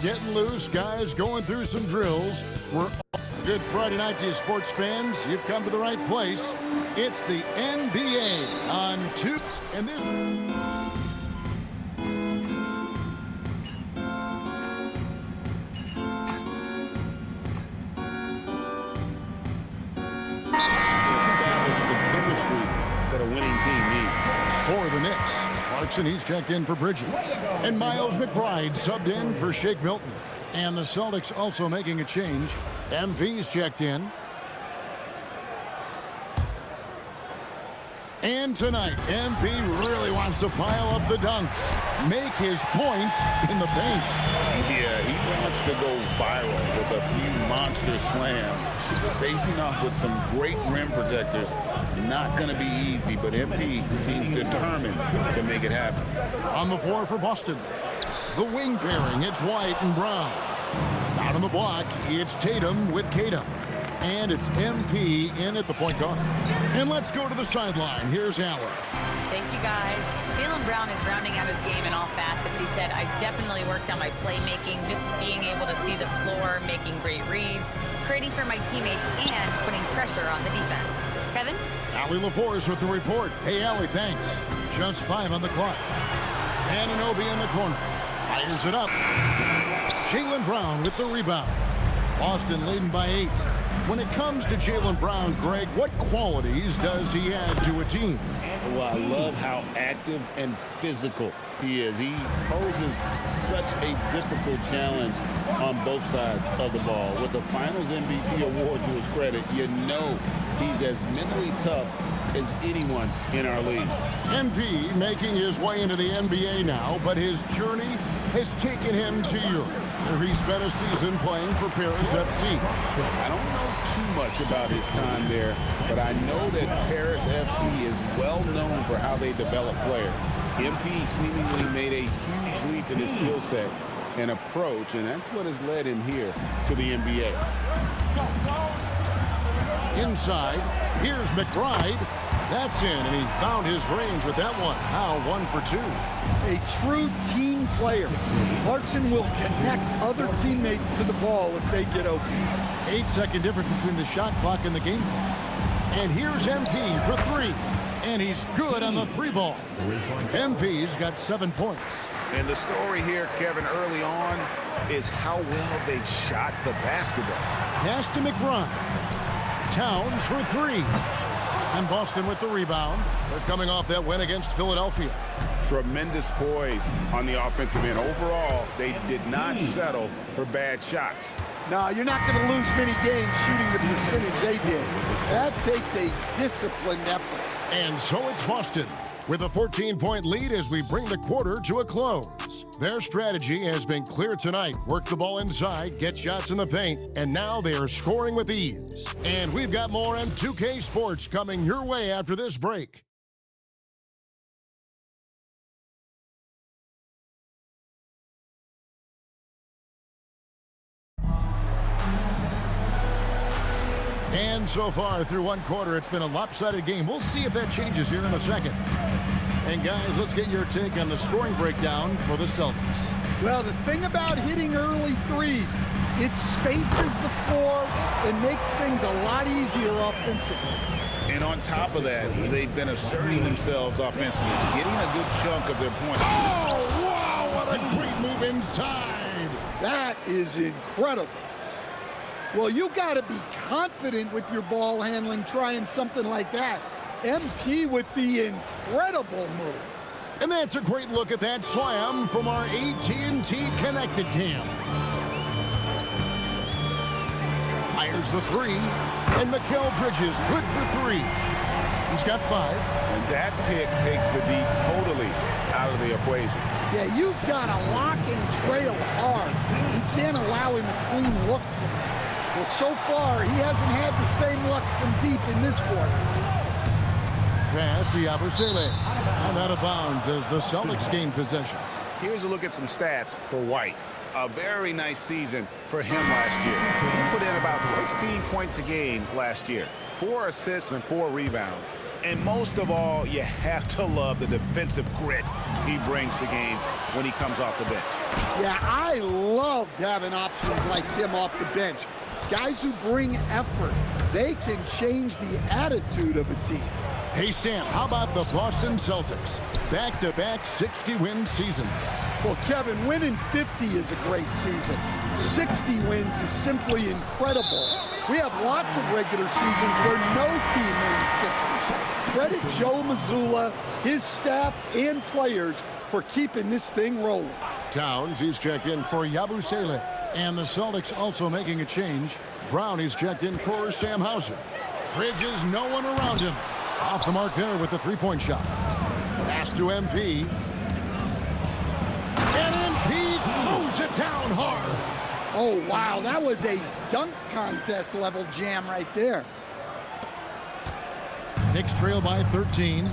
getting loose, guys going through some drills. We're good Friday night to you sports fans. You've come to the right place. It's the NBA on 2. And this... establish the chemistry that a winning team needs. For the Knicks, Clarkson, he's checked in for Bridges. And Miles McBride subbed in for Shake Milton. And the Celtics also making a change. MV's checked in. And tonight, MP really wants to pile up the dunks, make his points in the paint. Yeah, he wants to go viral with a few monster slams. Facing off with some great rim protectors, not going to be easy, but MP seems determined to make it happen. On the floor for Boston, the wing pairing, it's White and Brown. Out on the block, it's Tatum with Tatum. And it's MP in at the point guard. And let's go to the sideline. Here's Allen. Thank you, guys. Jaylen Brown is rounding out his game in all facets. He said, I definitely worked on my playmaking, just being able to see the floor, making great reads, creating for my teammates, and putting pressure on the defense. Kevin? Allie LaForce with the report. Hey, Allie, thanks. Just 5 on the clock. Anunoby in the corner. Fires it up. Jaylen Brown with the rebound. Boston leading by 8. When it comes to Jaylen Brown, Greg, what qualities does he add to a team? Well, I love how active and physical he is. He poses such a difficult challenge on both sides of the ball. With a Finals MVP award to his credit, you know he's as mentally tough as anyone in our league. MP making his way into the NBA now, but his journey has taken him to Europe, where he spent a season playing for Paris FC. I don't know too much about his time there, but I know that Paris FC is well known for how they develop players. MP seemingly made a huge leap in his skill set and approach, and that's what has led him here to the NBA. Inside, here's McBride. That's in, and he found his range with that one. Now 1 for 2. A true team player. Clarkson will connect other teammates to the ball if they get open. 8-second difference between the shot clock and the game clock. And here's MP for 3. And he's good on the 3-ball. MP's got 7 points. And the story here, Kevin, early on is how well they've shot the basketball. Pass to McBride. Towns for 3. And Boston with the rebound. They're coming off that win against Philadelphia. Tremendous poise on the offensive end. Overall, they did not settle for bad shots. No, you're not going to lose many games shooting the percentage they did. That takes a disciplined effort. And so it's Boston with a 14-point lead as we bring the quarter to a close. Their strategy has been clear tonight. Work the ball inside, get shots in the paint, and now they are scoring with ease. And we've got more on 2K Sports coming your way after this break. And so far through one quarter, it's been a lopsided game. We'll see if that changes here in a second. And guys, let's get your take on the scoring breakdown for the Celtics. Well, the thing about hitting early threes, it spaces the floor and makes things a lot easier offensively. And on top of that, they've been asserting themselves offensively, getting a good chunk of their points. Oh, wow, what a great move inside. That is incredible. Well, you got to be confident with your ball handling trying something like that. MP with the incredible move. And that's a great look at that slam from our AT&T Connected Cam. Fires the 3, and Mikal Bridges good for 3. He's got 5. And that pick takes the D totally out of the equation. Yeah, you've got to lock and trail hard. You can't allow him a clean look from that. Well, so far, he hasn't had the same luck from deep in this quarter. Pass to Yabusele. And out of bounds as the Celtics gain possession. Here's a look at some stats for White. A very nice season for him last year. He put in about 16 points a game last year. 4 assists and 4 rebounds. And most of all, you have to love the defensive grit he brings to games when he comes off the bench. Yeah, I loved having options like him off the bench. Guys who bring effort. They can change the attitude of a team. Hey, Stan, how about the Boston Celtics? Back-to-back 60-win seasons. Well, Kevin, winning 50 is a great season. 60 wins is simply incredible. We have lots of regular seasons where no team wins 60. Credit Joe Mazzulla, his staff, and players for keeping this thing rolling. Towns, he's checked in for Yabusele. And the Celtics also making a change. Brown, he's checked in for Sam Hauser. Bridges, no one around him. Off the mark there with the three-point shot. Pass to MP. And MP throws it down hard. Oh, wow, that was a dunk contest level jam right there. Knicks trail by 13.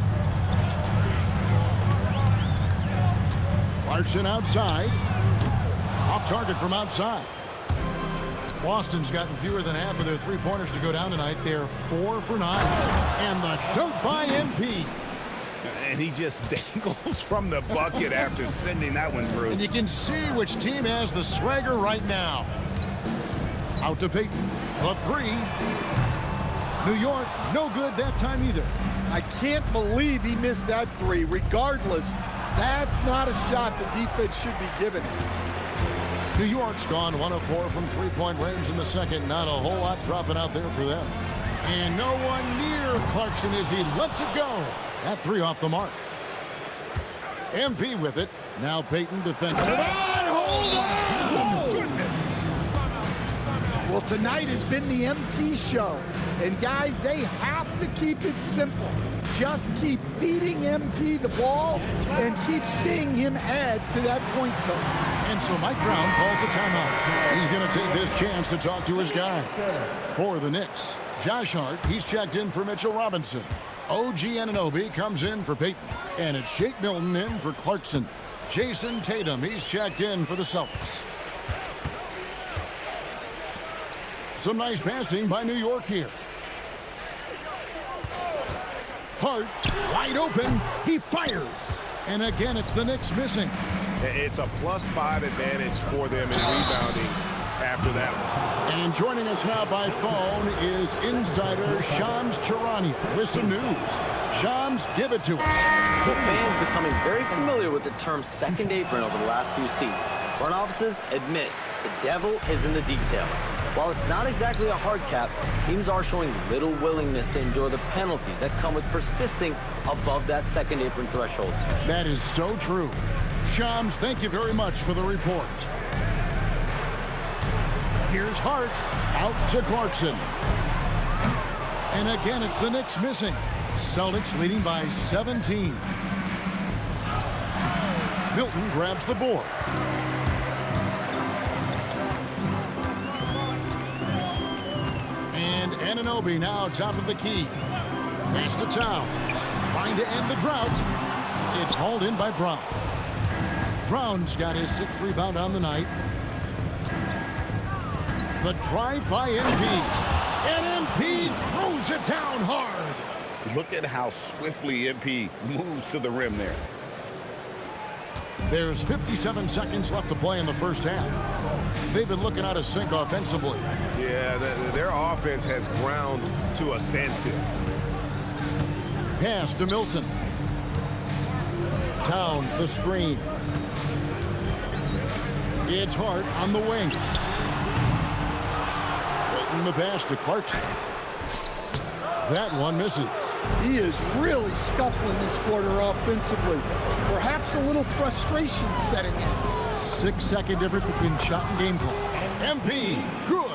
Clarkson outside. Off target from outside. Boston's gotten fewer than half of their three-pointers to go down tonight. They're 4 for 9. And the dunk by MP. And he just dangles from the bucket after sending that one through. And you can see which team has the swagger right now. Out to Payton. The three. New York, no good that time either. I can't believe he missed that three. Regardless, that's not a shot the defense should be giving him. New York's gone 1 of 4 from three-point range in the second. Not a whole lot dropping out there for them. And no one near Clarkson as he lets it go. That three off the mark. MP with it. Now Payton defends. Hold on! Well, tonight has been the MP show. And guys, they have to keep it simple. Just keep feeding MP the ball and keep seeing him add to that point total. And so Mike Brown calls a timeout. He's going to take this chance to talk to his guy. For the Knicks, Josh Hart, he's checked in for Mitchell Robinson. OG Anunoby comes in for Payton. And it's Shake Milton in for Clarkson. Jason Tatum, he's checked in for the Celtics. Some nice passing by New York here. Hart, wide open, he fires. And again, it's the Knicks missing. It's a +5 advantage for them in rebounding after that one. And joining us now by phone is insider Shams Charania with some news. Shams, give it to us. Well, fans becoming very familiar with the term second apron over the last few seasons. Front offices admit the devil is in the details. While it's not exactly a hard cap, teams are showing little willingness to endure the penalties that come with persisting above that second apron threshold. That is so true. Shams, thank you very much for the report. Here's Hart, out to Clarkson. And again, it's the Knicks missing. Celtics leading by 17. Milton grabs the board. And Anunoby now top of the key. Pass to Towns. Trying to end the drought. It's hauled in by Brown. Brown's got his 6th rebound on the night. The drive by MP. And MP throws it down hard. Look at how swiftly MP moves to the rim there. There's 57 seconds left to play in the first half. They've been looking out of sync offensively. Yeah, their offense has ground to a standstill. Pass to Milton. Towns the screen. It's Hart on the wing. Milton the pass to Clarkson. That one misses. He is really scuffling this quarter offensively. Perhaps a little frustration setting in. 6-second difference between shot and game clock. MP, good.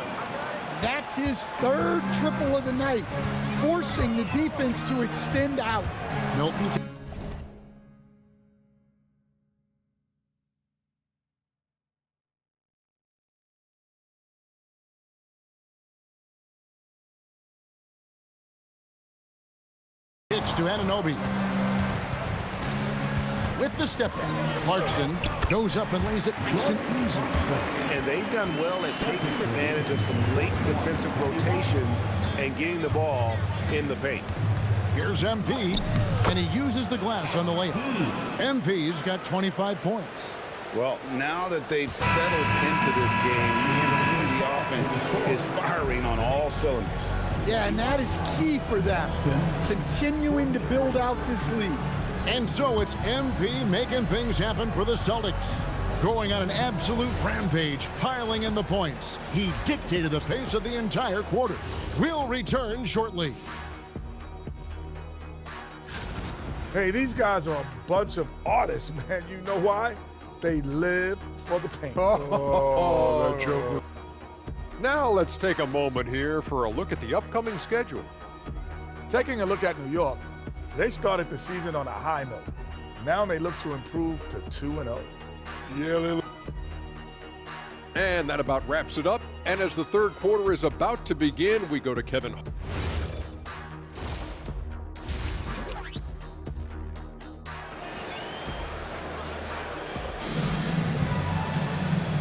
That's his 3rd triple of the night, forcing the defense to extend out. Milton. Pitch to Anunoby. With the step back, Clarkson goes up and lays it nice and easy. And they've done well at taking advantage of some late defensive rotations and getting the ball in the paint. Here's MP, and he uses the glass on the layup. MP's got 25 points. Well, now that they've settled into this game, you can see the offense is firing on all cylinders. Yeah, and that is key for them, continuing to build out this lead. And so it's MP making things happen for the Celtics. Going on an absolute rampage, piling in the points. He dictated the pace of the entire quarter. We'll return shortly. Hey, these guys are a bunch of artists, man. You know why? They live for the paint. Oh, that joke. Now let's take a moment here for a look at the upcoming schedule. Taking a look at New York, they started the season on a high note. Now they look to improve to 2-0. Yeah, they look. And that about wraps it up. And as the third quarter is about to begin, we go to Kevin.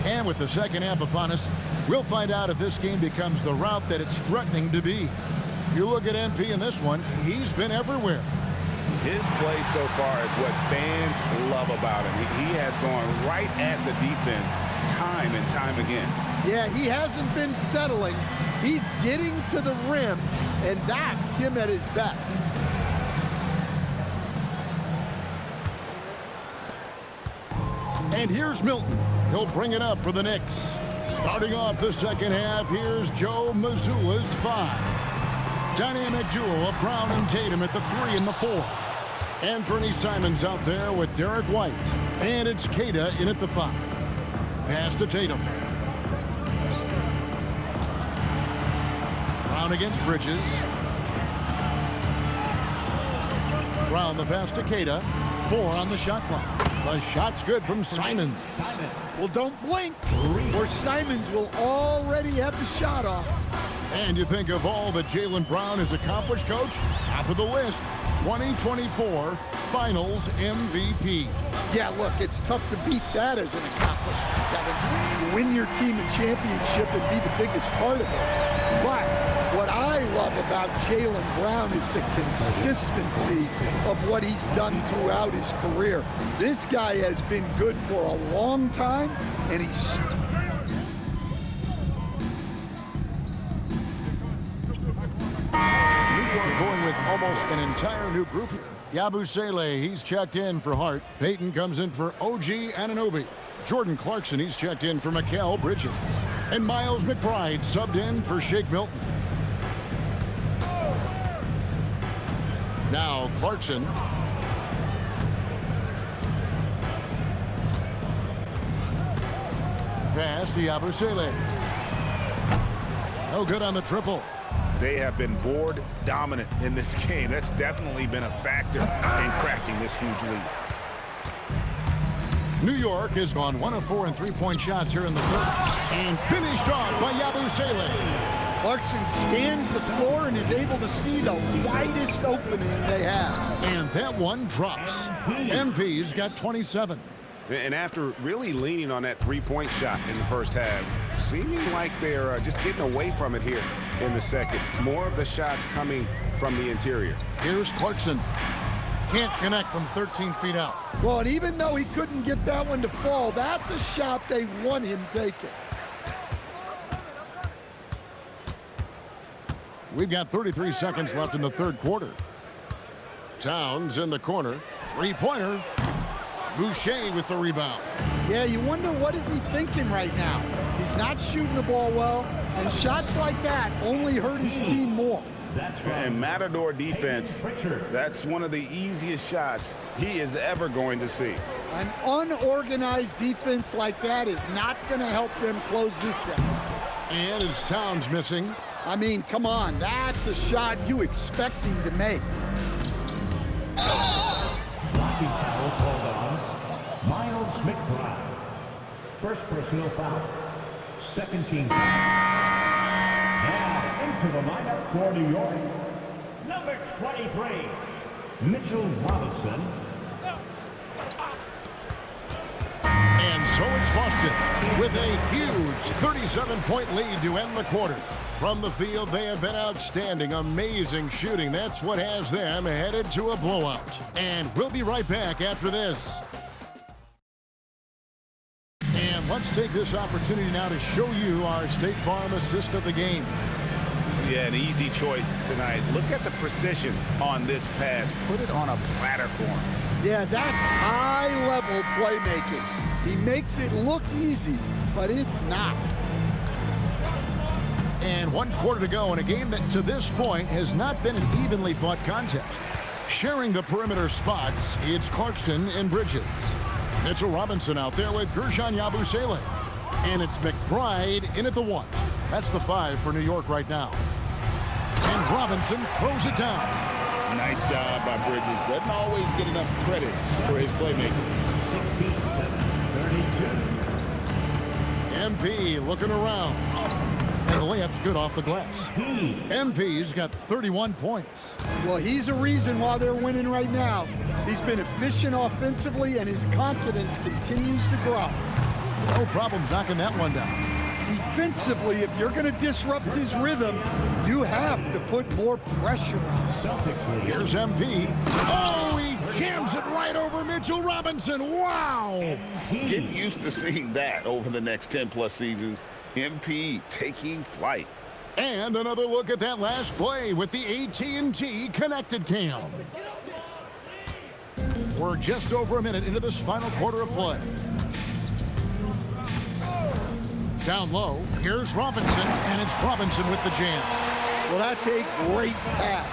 And with the second half upon us, we'll find out if this game becomes the route that it's threatening to be. You look at MP in this one, he's been everywhere. His play so far is what fans love about him. He has gone right at the defense time and time again. Yeah, he hasn't been settling. He's getting to the rim, and that's him at his best. And here's Milton. He'll bring it up for the Knicks. Starting off the second half, here's Joe Mazzulla's 5. Dynamic duo of Brown and Tatum at the 3 and the 4. Anthony Simons out there with Derek White. And it's Queta in at the 5. Pass to Tatum. Brown against Bridges. Brown the pass to Queta. 4 on the shot clock. The shot's good from Simons. Well, don't blink, or Simons will already have the shot off. And you think of all that Jaylen Brown has accomplished, Coach? Top of the list, 2024 Finals MVP. Yeah, look, it's tough to beat that as an accomplishment, Kevin. You win your team a championship and be the biggest part of it. But what I love about Jaylen Brown is the consistency of what he's done throughout his career. This guy has been good for a long time, and he's... Going with almost an entire new group here. Yabusele, he's checked in for Hart. Payton comes in for OG Anunoby. Jordan Clarkson, he's checked in for Mikal Bridges. And Miles McBride subbed in for Shake Milton. Now Clarkson. Pass to Yabusele. No good on the triple. They have been board dominant in this game. That's definitely been a factor in crafting this huge lead. New York has gone 1 of 4 in three-point shots here in the third. And finished off by Yabusele. Clarkson scans the floor and is able to see the widest opening they have. And that one drops. MP's got 27. And after really leaning on that three-point shot in the first half, seeming like they're just getting away from it here in the second. More of the shots coming from the interior. Here's Clarkson. Can't connect from 13 feet out. Well, and even though he couldn't get that one to fall, that's a shot they want him taking. We've got 33 seconds left in the third quarter. Towns in the corner. Three-pointer. Boucher with the rebound. Yeah, you wonder what is he thinking right now. He's not shooting the ball well, and shots like that only hurt his team more. And Matador defense, that's one of the easiest shots he is ever going to see. An unorganized defense like that is not going to help them close this deficit. And as Towns missing. I mean, come on, that's a shot you expect him to make. Blocking foul called on Miles McBride. First personal foul. Second team foul. Now into the lineup for New York. Number 23, Mitchell Robinson. And so it's Boston with a huge 37-point lead to end the quarter. From the field, they have been outstanding, amazing shooting. That's what has them headed to a blowout. And we'll be right back after this. And let's take this opportunity now to show you our State Farm assist of the game. Yeah, an easy choice tonight. Look at the precision on this pass. Put it on a platter for him. Yeah, that's high-level playmaking. He makes it look easy, but it's not. And 1 quarter to go in a game that to this point has not been an evenly fought contest. Sharing the perimeter spots, it's Clarkson and Bridges. Mitchell Robinson out there with Gershon Yabusele. And it's McBride in at the 1. That's the 5 for New York right now. And Robinson throws it down. Nice job by Bridges. Doesn't always get enough credit for his playmaking. 67-32. MP looking around. And the layup's good off the glass. MP's got 31 points. Well, he's a reason why they're winning right now. He's been efficient offensively, and his confidence continues to grow. No problems knocking that one down. Defensively, if you're going to disrupt his rhythm, you have to put more pressure on him. Here's MP. Oh, he jams it right over Mitchell Robinson. Wow! Get used to seeing that over the next 10-plus seasons. MP taking flight. And another look at that last play with the AT&T connected cam. We're just over a minute into this final quarter of play. Down low, here's Robinson, and it's Robinson with the jam. Well, that's a great pass.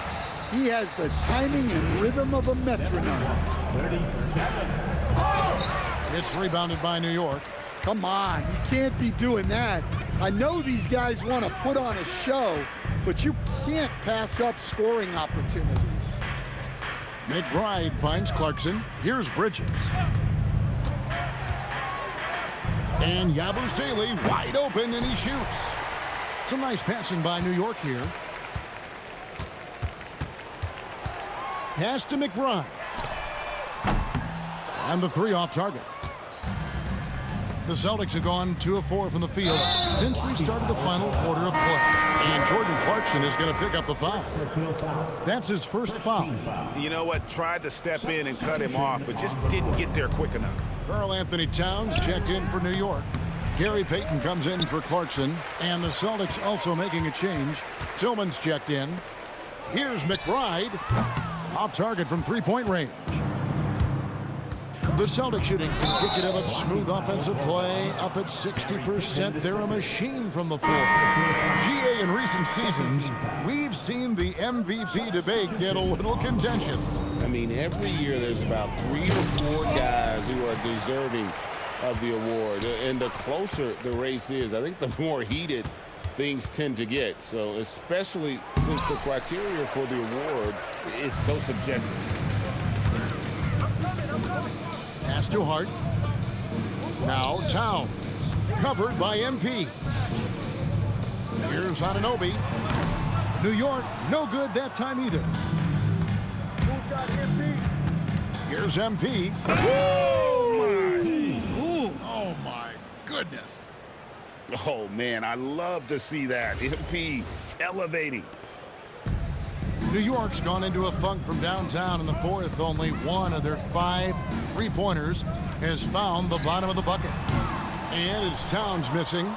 He has the timing and rhythm of a metronome. 37. It's rebounded by New York. Come on, you can't be doing that. I know these guys want to put on a show, but you can't pass up scoring opportunities. McBride finds Clarkson. Here's Bridges. And Yabusele wide open, and he shoots. Some nice passing by New York here. Pass to McBride. And the 3 off target. The Celtics have gone 2 of 4 from the field since we started the final quarter of play. And Jordan Clarkson is going to pick up the foul. That's his first foul. You know what? Tried to step in and cut him off, but just didn't get there quick enough. Karl Anthony Towns checked in for New York. Gary Payton comes in for Clarkson. And the Celtics also making a change. Tillman's checked in. Here's McBride. Off target from 3-point range. The Celtics shooting indicative of smooth offensive play, up at 60%. They're a machine from the floor. GA in recent seasons, we've seen the MVP debate get a little contentious. I mean, every year there's about 3 or 4 guys who are deserving of the award. And the closer the race is, I think the more heated things tend to get. So especially since the criteria for the award is so subjective. Pass to Hart. Now Towns. Covered by MP. Here's Anunoby. New York, no good that time either. Who's got MP? Here's MP. Oh, my goodness. Oh, man, I love to see that. MP elevating. New York's gone into a funk from downtown in the 4th. Only one of their 5 3-pointers has found the bottom of the bucket. And it's Towns missing.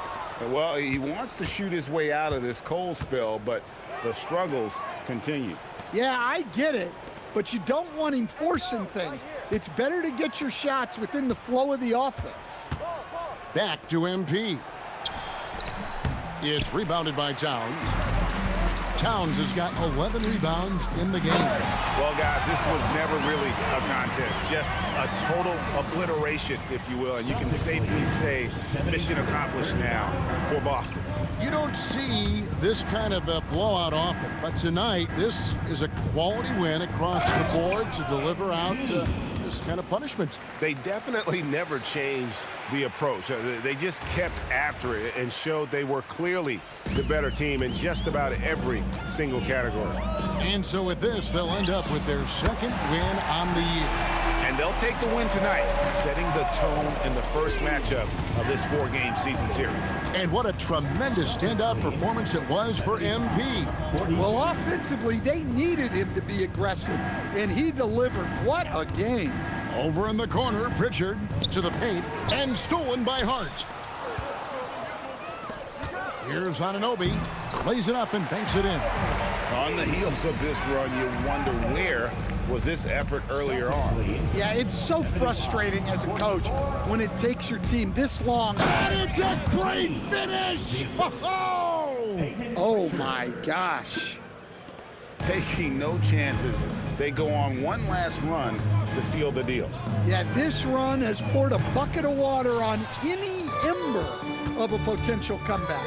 Well, he wants to shoot his way out of this cold spell, but the struggles continue. Yeah, I get it, but you don't want him forcing things. It's better to get your shots within the flow of the offense. Back to MP. It's rebounded by Towns. Towns has got 11 rebounds in the game. Well, guys, this was never really a contest. Just a total obliteration, if you will. And you can safely say mission accomplished now for Boston. You don't see this kind of a blowout often, but tonight this is a quality win across the board to deliver out this kind of punishment. They definitely never changed the approach. They just kept after it and showed they were clearly the better team in just about every single category. And so with this, they'll end up with their 2nd win on the year. And they'll take the win tonight, setting the tone in the first matchup of this 4-game season series. And what a tremendous standout performance it was for MP. Well, offensively, they needed him to be aggressive, and he delivered. What a game. Over in the corner, Pritchard to the paint, and stolen by Hart. Here's Anunoby, plays it up and banks it in. On the heels of this run, you wonder where was this effort earlier on. Yeah, it's so frustrating as a coach when it takes your team this long. And it's a great finish! Oh my gosh. Taking no chances, they go on one last run to seal the deal. Yeah, this run has poured a bucket of water on any ember of a potential comeback.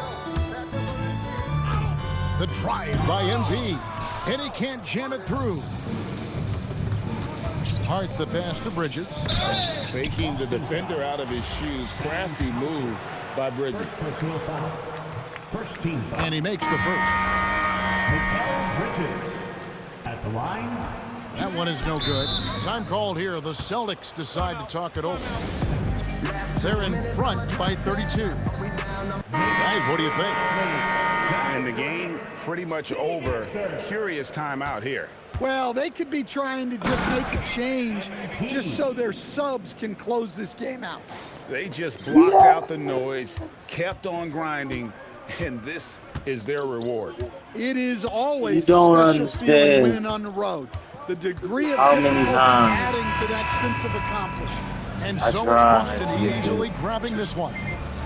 The drive by MP, and he can't jam it through. Hart the pass to Bridges. Faking the defender out of his shoes. Crafty move by Bridges. First team foul. And he makes the first. Bridges at the line. That one is no good. Time called here. The Celtics decide to talk it over. They're in front by 32. Guys, what do you think? And the game pretty much over. Curious timeout here. Well, they could be trying to just make a change just so their subs can close this game out. They just blocked out the noise, kept on grinding, and this is their reward. It is always You don't a special feeling understand. winning on the road. The degree of How many difficulty times adding to that sense of accomplishment. And I so tried it's to Boston get easily this. grabbing this one.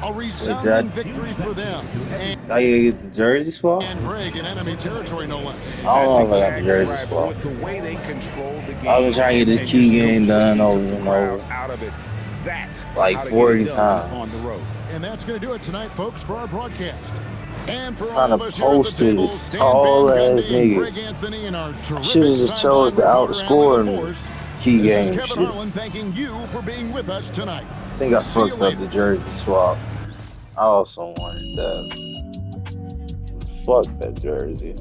A resounding victory for them. Now you get the jersey swap? And Greg in enemy territory, no less. I don't know if I got the jersey Right, but swap. with the way they control the game, I've been trying to get this and key just game done completely over took the and crowd over. out of it. That's Like how to 40 get it done times. on the road. And that's going to do it tonight, folks, for our broadcast. And for Trying all to of us here at the post to table, this Stan tall Van ass Gundy and nigga. Greg Anthony and our terrific Should've just chose sideline to reporter, outscore Alan him. LaForce. Key This is game Kevin shit. Harlan thanking you for being with us tonight. I think I See you fucked up later. the jersey swap. I also wanted that. Fuck that jersey.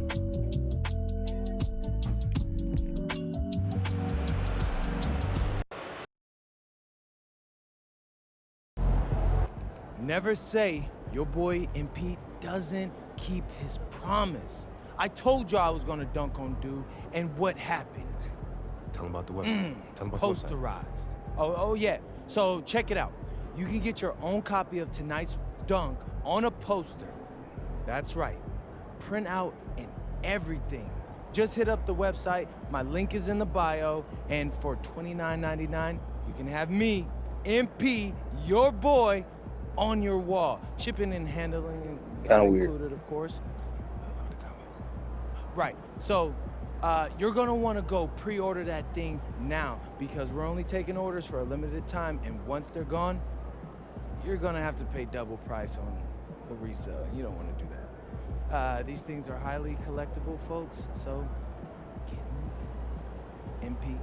Never say your boy MP doesn't keep his promise. I told you I was gonna dunk on dude, and what happened? Tell him about the website. Tell him about the website. Posterized. Oh yeah. So check it out. You can get your own copy of tonight's dunk on a poster. That's right. Print out and everything. Just hit up the website. My link is in the bio, and for $29.99, you can have me, MP, your boy, on your wall. Shipping and handling Kinda weird. included, of course. Right. So you're gonna want to go pre-order that thing now because we're only taking orders for a limited time, and once they're gone, you're gonna have to pay double price on the resale. You don't want to do that. These things are highly collectible, folks. So get moving. MP.